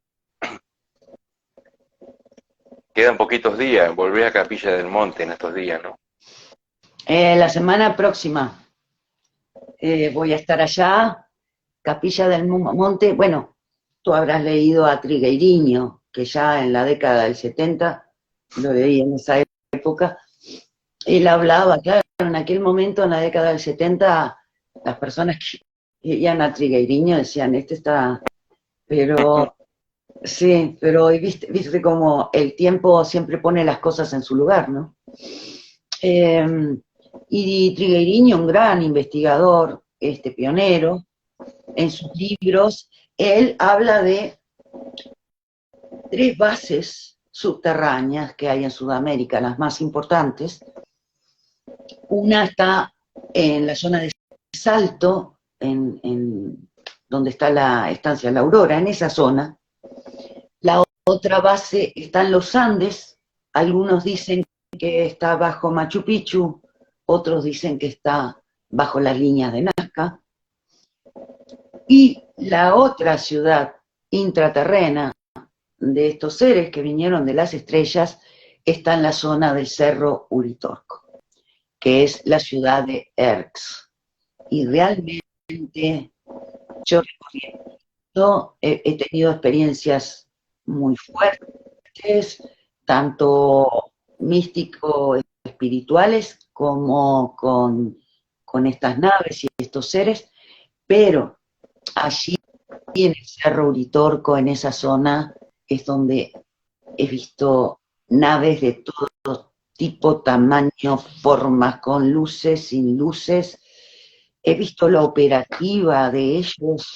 [SPEAKER 1] Quedan poquitos días, volver a Capilla del Monte en estos días, ¿no?
[SPEAKER 2] La semana próxima voy a estar allá, Capilla del Monte. Bueno, tú habrás leído a Trigueiriño, que ya en la década del 70, lo leí en esa época, él hablaba, claro, en aquel momento, en la década del 70, las personas que leían a Trigueiriño decían, este está, pero sí, pero hoy viste como el tiempo siempre pone las cosas en su lugar, ¿no? Y Trigueiriño, un gran investigador, pionero, en sus libros, él habla de 3 bases subterráneas que hay en Sudamérica, las más importantes. Una está en la zona de Salto, en donde está la estancia La Aurora, en esa zona. La otra base está en los Andes, algunos dicen que está bajo Machu Picchu, otros dicen que está bajo las líneas de Nazca. Y la otra ciudad intraterrena de estos seres que vinieron de las estrellas está en la zona del Cerro Uritorco, que es la ciudad de Erx. Y realmente yo he tenido experiencias muy fuertes, tanto místico-espirituales como con estas naves y estos seres, pero allí en el Cerro Uritorco, en esa zona, es donde he visto naves de todo tipo, tamaño, formas, con luces, sin luces. He visto la operativa de ellos,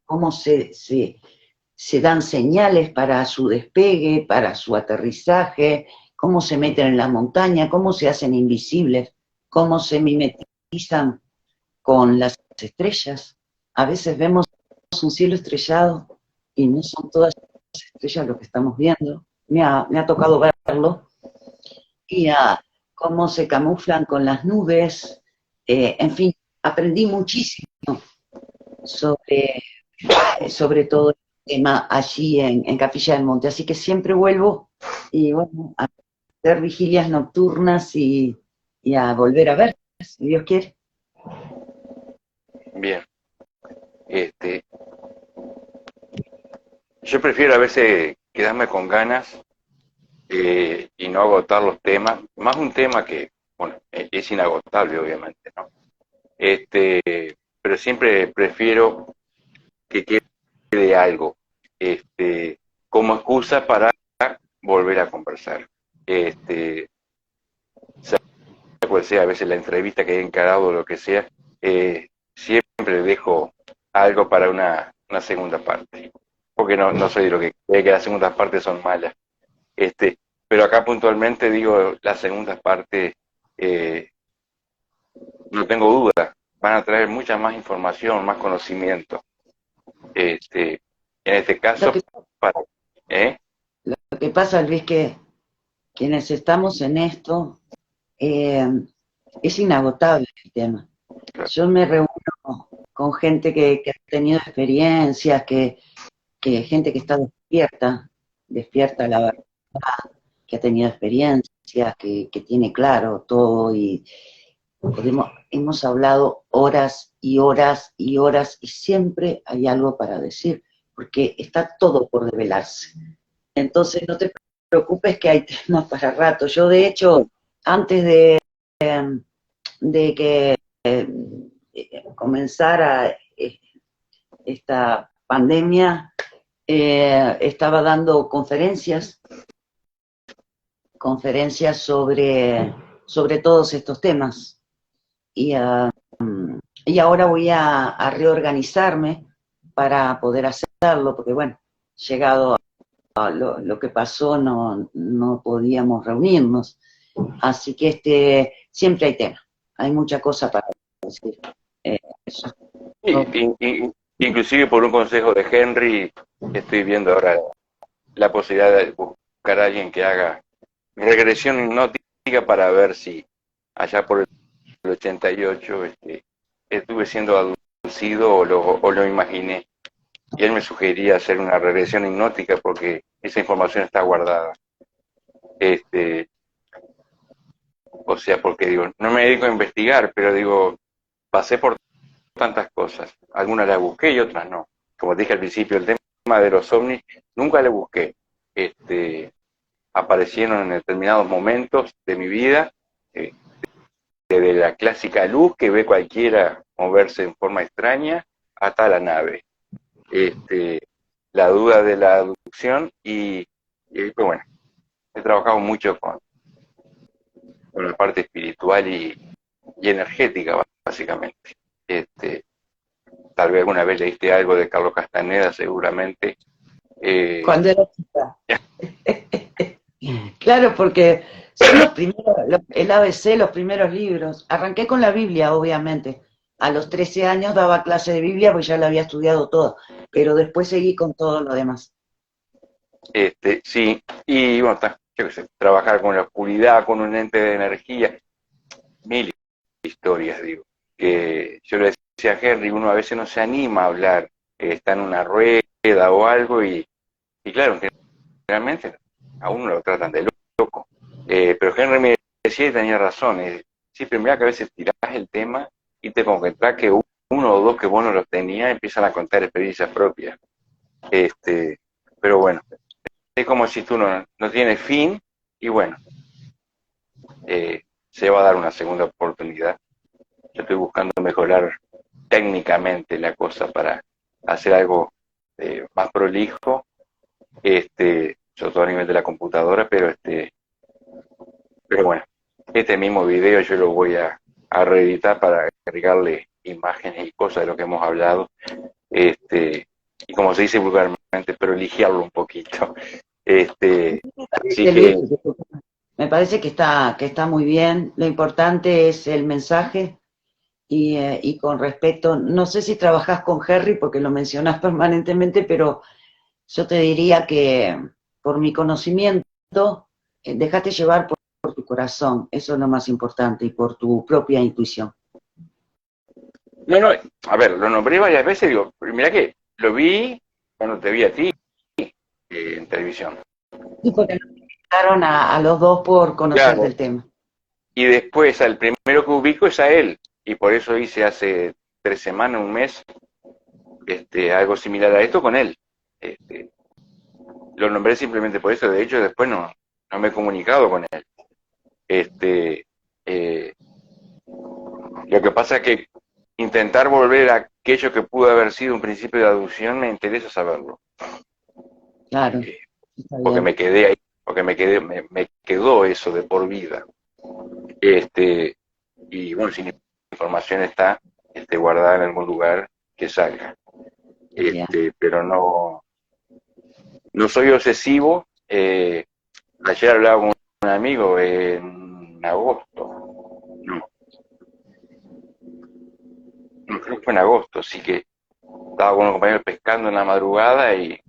[SPEAKER 2] cómo se dan señales para su despegue, para su aterrizaje, cómo se meten en la montaña, cómo se hacen invisibles, cómo se mimetizan con las estrellas. A veces vemos un cielo estrellado y no son todas las estrellas lo que estamos viendo. Me ha tocado verlo. Y cómo se camuflan con las nubes. En fin, aprendí muchísimo sobre, sobre todo el tema allí en Capilla del Monte. Así que siempre vuelvo y bueno, a hacer vigilias nocturnas y a volver a ver, si Dios quiere.
[SPEAKER 1] Bien. Yo prefiero a veces quedarme con ganas y no agotar los temas, más un tema que, bueno, es inagotable obviamente, ¿no? Pero siempre prefiero que quede algo, como excusa para volver a conversar. Puede ser a veces la entrevista que he encarado o lo que sea, siempre dejo algo para una segunda parte, porque no soy de lo que cree que las segundas partes son malas. Pero acá puntualmente digo, las segundas partes, no tengo duda, van a traer mucha más información, más conocimiento. En este
[SPEAKER 2] Lo
[SPEAKER 1] caso,
[SPEAKER 2] que,
[SPEAKER 1] para, ¿eh?
[SPEAKER 2] lo que pasa, Luis, que quienes estamos en esto, es inagotable el tema. Yo me reúno con gente que ha tenido experiencias, que gente que está despierta la verdad, que ha tenido experiencias, que tiene claro todo y hemos hablado horas y horas y horas y siempre hay algo para decir, porque está todo por develarse. Entonces no te preocupes que hay temas para rato. Yo de hecho, antes de que comenzara esta pandemia, estaba dando conferencias sobre todos estos temas. Y ahora voy a reorganizarme para poder hacerlo, porque bueno, llegado a lo que pasó no podíamos reunirnos. Así que siempre hay tema, hay mucha cosa para decir. Eso.
[SPEAKER 1] Y Inclusive por un consejo de Henry, estoy viendo ahora la posibilidad de buscar a alguien que haga regresión hipnótica para ver si allá por el 88 estuve siendo aducido o lo imaginé. Y él me sugería hacer una regresión hipnótica porque esa información está guardada. O sea, porque digo, no me dedico a investigar, pero digo, pasé por tantas cosas. Algunas las busqué y otras no. Como dije al principio, el tema de los ovnis nunca le busqué. Aparecieron en determinados momentos de mi vida, desde la clásica luz que ve cualquiera moverse en forma extraña hasta la nave. La duda de la aducción pues bueno, he trabajado mucho con la parte espiritual y energética, básicamente. Tal vez alguna vez leíste algo de Carlos Castaneda, seguramente.
[SPEAKER 2] Cuando era chica. Claro, porque son los primeros, el ABC, los primeros libros. Arranqué con la Biblia, obviamente. A los 13 años daba clase de Biblia porque ya la había estudiado todo, pero después seguí con todo lo demás.
[SPEAKER 1] Sí, y bueno, yo qué sé, trabajar con la oscuridad, con un ente de energía, mil historias, digo. Que yo le decía a Henry, uno a veces no se anima a hablar, está en una rueda o algo, y claro, generalmente a uno lo tratan de loco. Pero Henry me decía y tenía razón, sí, primero que a veces tirás el tema y te concentras que uno o dos que vos no los tenías empiezan a contar experiencias propias. Pero bueno, es como si tú no tienes fin, y bueno, se va a dar una segunda oportunidad. Yo estoy buscando mejorar técnicamente la cosa para hacer algo más prolijo, sobre todo a nivel de la computadora, pero bueno, este mismo video yo lo voy a reeditar para agregarle imágenes y cosas de lo que hemos hablado, y como se dice vulgarmente, proligiarlo un poquito. Así que
[SPEAKER 2] Me parece que está muy bien. Lo importante es el mensaje y con respecto, no sé si trabajás con Henry porque lo mencionás permanentemente, pero yo te diría que por mi conocimiento, déjate llevar por tu corazón, eso es lo más importante, y por tu propia intuición.
[SPEAKER 1] no, a ver, lo nombré varias veces, digo, mirá que lo vi cuando te vi a ti en televisión.
[SPEAKER 2] Sí, porque nos invitaron a los dos por conocer
[SPEAKER 1] Claro,
[SPEAKER 2] del tema.
[SPEAKER 1] y después al primero que ubico es a él, y por eso hice hace 3 semanas, un mes, algo similar a esto con él. Lo nombré simplemente por eso, de hecho después no me he comunicado con él. Eh, lo que pasa es que intentar volver a aquello que pudo haber sido un principio de aducción me interesa saberlo.
[SPEAKER 2] Claro, está
[SPEAKER 1] Porque
[SPEAKER 2] bien.
[SPEAKER 1] me quedé ahí, porque me quedó eso de por vida. Y bueno, si la información está guardada en algún lugar, que salga.
[SPEAKER 2] Bien.
[SPEAKER 1] Pero no soy obsesivo. Ayer hablaba con un amigo en agosto, no creo que fue en agosto, así que estaba con un compañero pescando en la madrugada y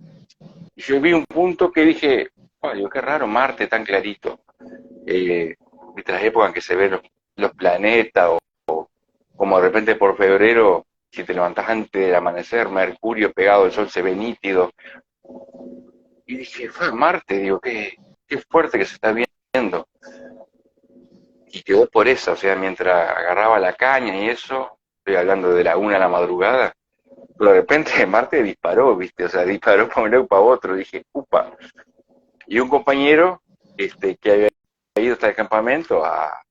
[SPEAKER 1] yo vi un punto que dije, oh, digo, qué raro, Marte tan clarito. Viste las épocas en que se ven los planetas, o como de repente por febrero, si te levantás antes del amanecer, Mercurio pegado al Sol se ve nítido. Y dije, fue Marte, digo, qué fuerte que se está viendo. Y quedó por eso, o sea, mientras agarraba la caña y eso, estoy hablando de la 1 a la madrugada, pero de repente Marte disparó, viste, o sea, disparó para un lado para otro, dije, upa. Y un compañero, que había ido hasta el campamento a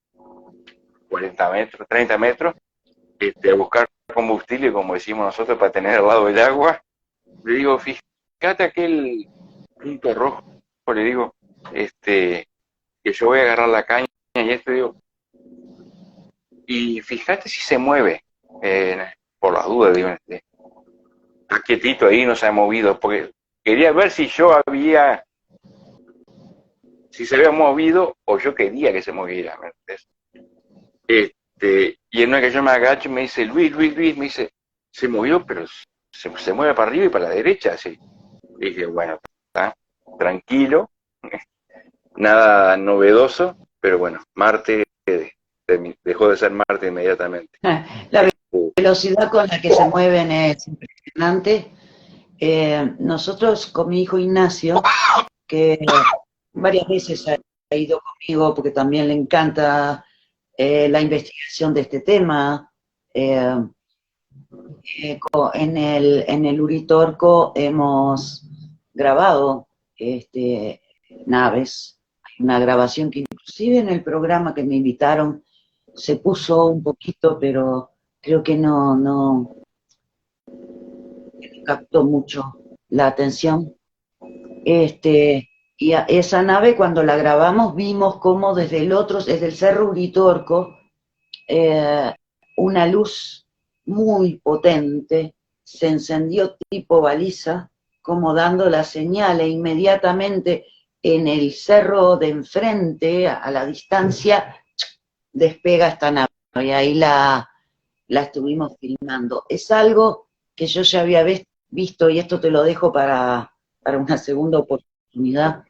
[SPEAKER 1] 40 metros, 30 metros, a buscar combustible, como decimos nosotros, para tener al lado del agua, le digo, fíjate aquel punto rojo, le digo, que yo voy a agarrar la caña y digo, y fíjate si se mueve, por las dudas, digo, está quietito ahí, no se ha movido, porque quería ver si se había movido o yo quería que se moviera, ¿me entiendes? Y en una que yo me agacho y me dice, Luis, me dice, se movió, pero se mueve para arriba y para la derecha, así. Y dije, bueno, está tranquilo, nada novedoso, pero bueno, Marte dejó de ser Marte inmediatamente.
[SPEAKER 2] La velocidad con la que se mueven es impresionante. Nosotros con mi hijo Ignacio, que varias veces ha ido conmigo porque también le encanta la investigación de este tema, en el Uritorco hemos grabado naves. Hay una grabación que inclusive en el programa que me invitaron se puso un poquito, pero creo que no captó mucho la atención. Y a esa nave cuando la grabamos vimos como desde el Cerro Uritorco, una luz muy potente se encendió tipo baliza, como dando la señal, e inmediatamente en el cerro de enfrente, a la distancia, despega esta nave, y ahí la estuvimos filmando. Es algo que yo ya había visto, y esto te lo dejo para una segunda oportunidad.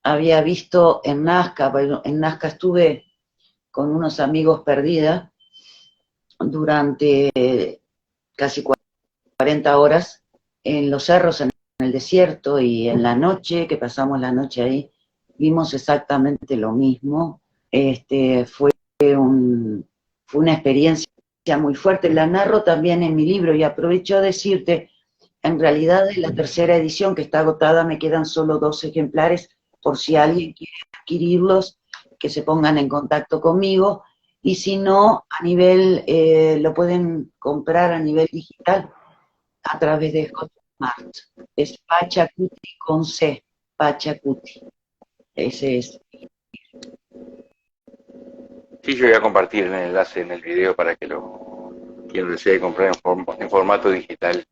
[SPEAKER 2] Había visto en Nazca, en Nazca estuve con unos amigos perdida durante casi 40 horas en los cerros, en el desierto, y en la noche, que pasamos la noche ahí, vimos exactamente lo mismo. Fue una experiencia muy fuerte. La narro también en mi libro y aprovecho a decirte, en realidad de la tercera edición que está agotada me quedan solo 2 ejemplares, por si alguien quiere adquirirlos, que se pongan en contacto conmigo, y si no, a nivel, lo pueden comprar a nivel digital a través de Hotmart. Es Pachacuti con C, Pachacuti. Ese es.
[SPEAKER 1] Sí, yo voy a compartir el enlace en el video para que quien desee comprar en formato digital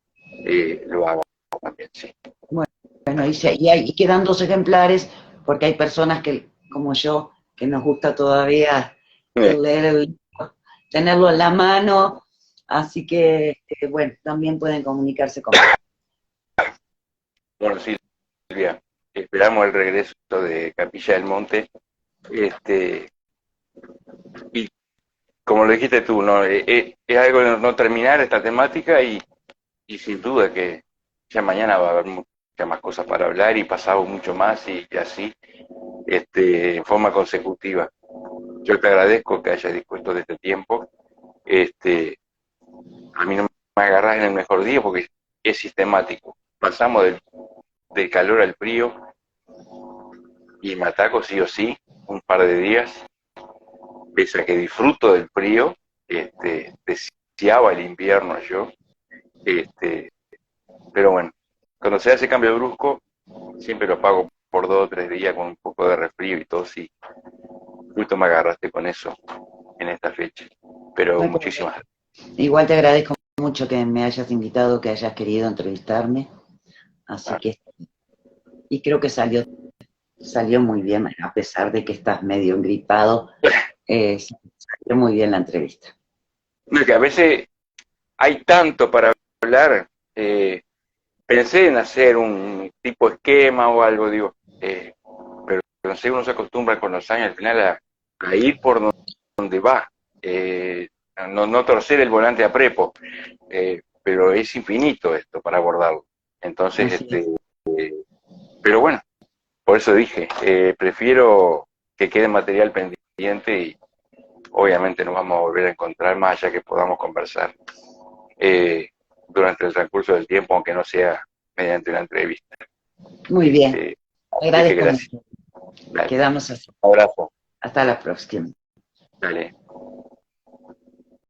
[SPEAKER 1] lo haga también, sí.
[SPEAKER 2] Bueno, y quedan 2 ejemplares, porque hay personas que, como yo, que nos gusta todavía leer tenerlo en la mano, así que, bueno, también pueden comunicarse conmigo.
[SPEAKER 1] Bueno, Silvia, esperamos el regreso de Capilla del Monte, y como lo dijiste tú, ¿no? Es algo de no terminar esta temática y sin duda que ya mañana va a haber muchas más cosas para hablar y pasado mucho más y así, en forma consecutiva. Yo te agradezco que hayas dispuesto de este tiempo. A mí no me agarras en el mejor día porque es sistemático. Pasamos del calor al frío y me ataco sí o sí un par de días, pese a que disfruto del frío, deseaba el invierno yo, pero bueno, cuando se hace cambio brusco, siempre lo pago por 2 o 3 días con un poco de resfrío y todo, sí. Justo me agarraste con eso en esta fecha. Pero muchísimas gracias.
[SPEAKER 2] Igual te agradezco mucho que me hayas invitado, que hayas querido entrevistarme. Así que, y creo que salió muy bien, a pesar de que estás medio engripado, salió muy bien la entrevista.
[SPEAKER 1] No, que a veces hay tanto para hablar, pensé en hacer un tipo esquema o algo, digo, pero no sé, uno se acostumbra con los años al final a ir por donde va, no torcer el volante a prepo, pero es infinito esto para abordarlo. Entonces, pero bueno, por eso dije, prefiero que quede material pendiente y obviamente nos vamos a volver a encontrar más allá que podamos conversar durante el transcurso del tiempo, aunque no sea mediante una entrevista.
[SPEAKER 2] Muy bien, agradezco mucho.
[SPEAKER 1] Dale.
[SPEAKER 2] Quedamos así.
[SPEAKER 1] Un abrazo.
[SPEAKER 2] Hasta la próxima.
[SPEAKER 1] Dale.